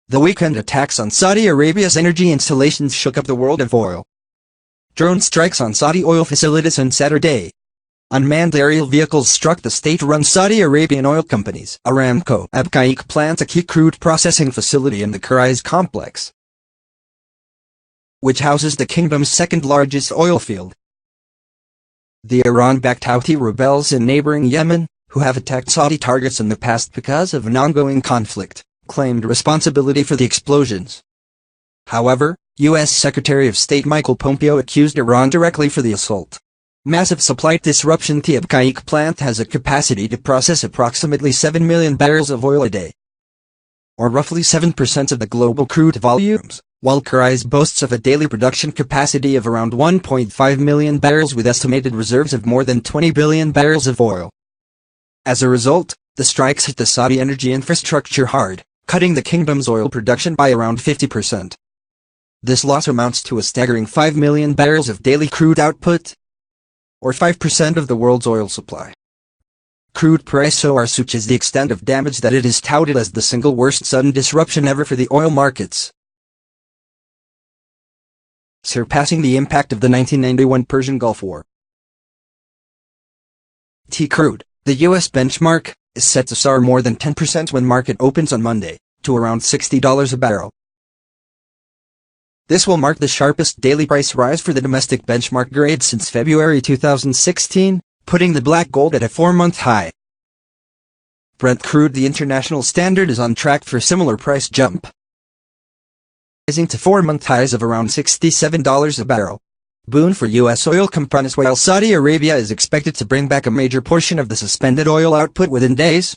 The weekend attacks on Saudi Arabia's energy installations shook up the world of oil. Drone strikes on Saudi oil facilities on Saturday. Unmanned aerial vehicles struck the state-run Saudi Arabian oil company's Aramco Abqaiq plant, a key crude processing facility in the Khurais complex, which houses the kingdom's second-largest oil field. The Iran-backed Houthi rebels in neighboring Yemen, who have attacked Saudi targets in the past because of an ongoing conflict, claimed responsibility for the explosions. However, U.S. Secretary of State Michael Pompeo accused Iran directly for the assault. Massive supply disruption. The Abqaiq plant has a capacity to process approximately 7 million barrels of oil a day, or roughly 7% of the global crude volumes, while Khurais boasts of a daily production capacity of around 1.5 million barrels with estimated reserves of more than 20 billion barrels of oil. As a result, the strikes hit the Saudi energy infrastructure hard, cutting the kingdom's oil production by around 50%. This loss amounts to a staggering 5 million barrels of daily crude output, or 5% of the world's oil supply. Crude price soars is the extent of damage that it is touted as the single worst sudden disruption ever for the oil markets, surpassing the impact of the 1991 Persian Gulf War. Crude, the U.S. benchmark, is set to soar more than 10% when market opens on Monday, to around $60 a barrel. This will mark the sharpest daily price rise for the domestic benchmark grade since February 2016, putting the black gold at a 4-month high. Brent crude, the international standard, is on track for a similar price jump, rising to 4-month highs of around $67 a barrel. Boon for U.S. oil companies. While Saudi Arabia is expected to bring back a major portion of the suspended oil output within days,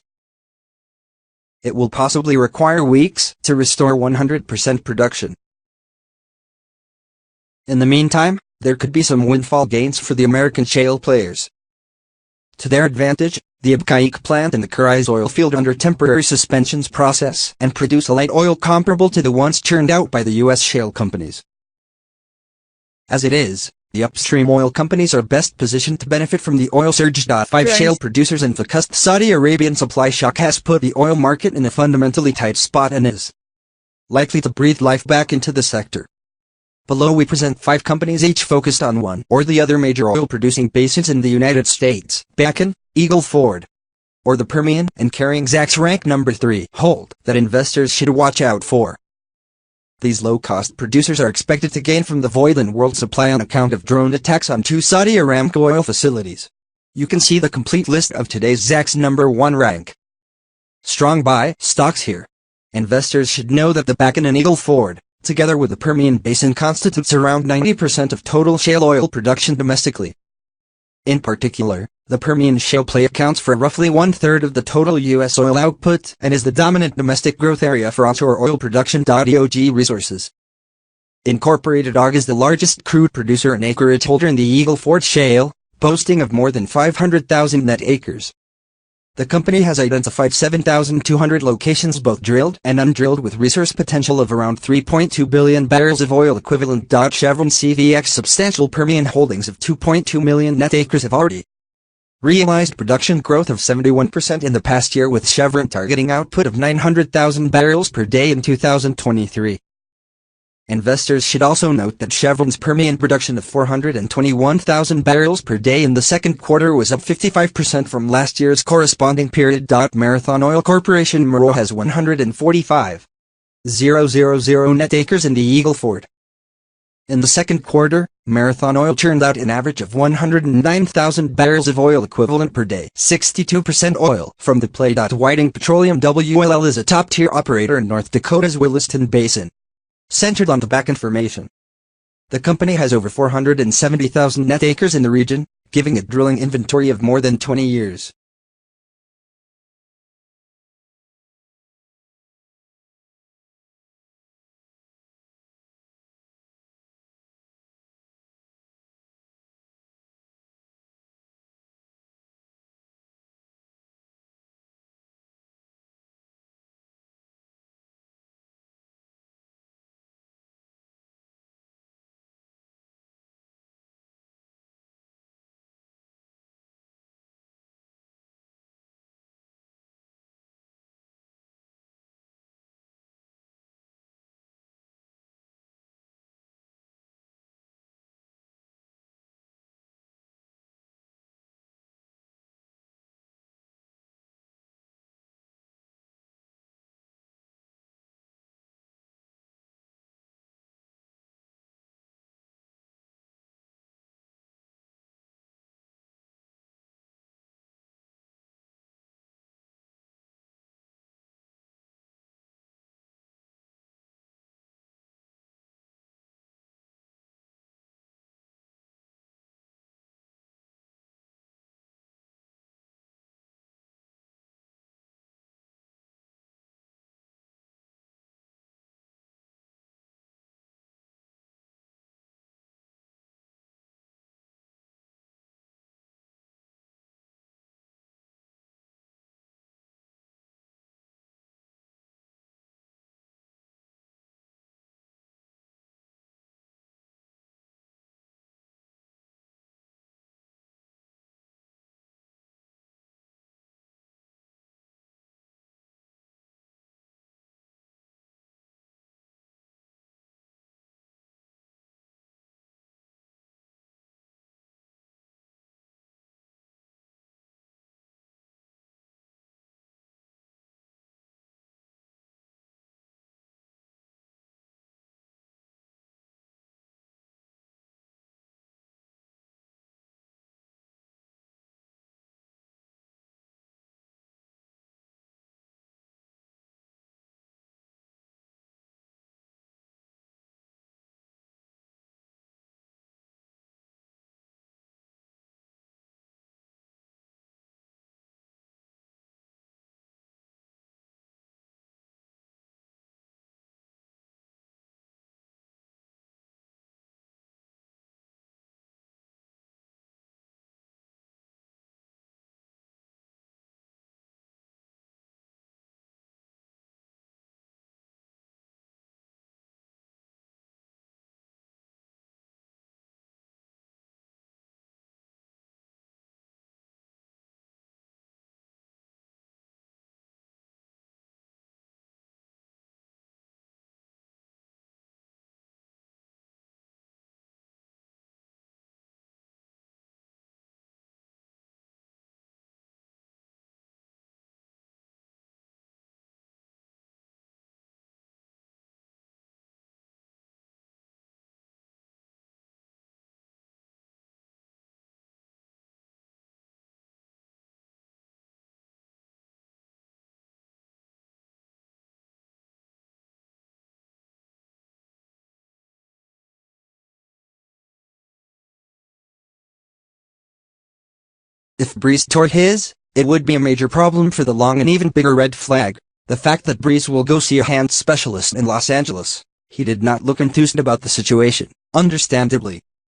it will possibly require weeks to restore 100% production. In the meantime, there could be some windfall gains for the American shale players. To their advantage, the Abqaiq plant and the Khurais oil field under temporary suspensions process and produce a light oil comparable to the ones churned out by the U.S. shale companies. As it is, the upstream oil companies are best positioned to benefit from the oil surge. 5 shale producers and the Saudi Arabian supply shock has put the oil market in a fundamentally tight spot and is likely to breathe life back into the sector. Below we present 5 companies each focused on one or the other major oil-producing basins in the United States: Bakken, Eagle Ford, or the Permian, and carrying Zacks rank number 3 hold that investors should watch out for. These low-cost producers are expected to gain from the void in world supply on account of drone attacks on 2 Saudi Aramco oil facilities. You can see the complete list of today's Zacks number 1 rank strong buy stocks here. Investors should know that the Bakken and Eagle Ford, together with the Permian Basin, constitutes around 90% of total shale oil production domestically. In particular, the Permian shale play accounts for roughly 1/3 of the total U.S. oil output and is the dominant domestic growth area for offshore oil production. EOG Resources Incorporated ARG is the largest crude producer and acreage holder in the Eagle Ford Shale, boasting of more than 500,000 net acres. The company has identified 7,200 locations, both drilled and undrilled, with resource potential of around 3.2 billion barrels of oil equivalent. Chevron CVX substantial Permian holdings of 2.2 million net acres have already realized production growth of 71% in the past year, with Chevron targeting output of 900,000 barrels per day in 2023. Investors should also note that Chevron's Permian production of 421,000 barrels per day in the second quarter was up 55% from last year's corresponding period. Marathon Oil Corporation MRO has 145,000 net acres in the Eagle Ford. In the second quarter, Marathon Oil churned out an average of 109,000 barrels of oil equivalent per day, 62% oil from the play. Whiting Petroleum WLL is a top-tier operator in North Dakota's Williston Basin, centered on the Bakken Formation. The company has over 470,000 net acres in the region, giving it drilling inventory of more than 20 years. If Breeze tore his, it would be a major problem for the long and even bigger red flag, the fact that Breeze will go see a hand specialist in Los Angeles. He did not look enthused about the situation, understandably.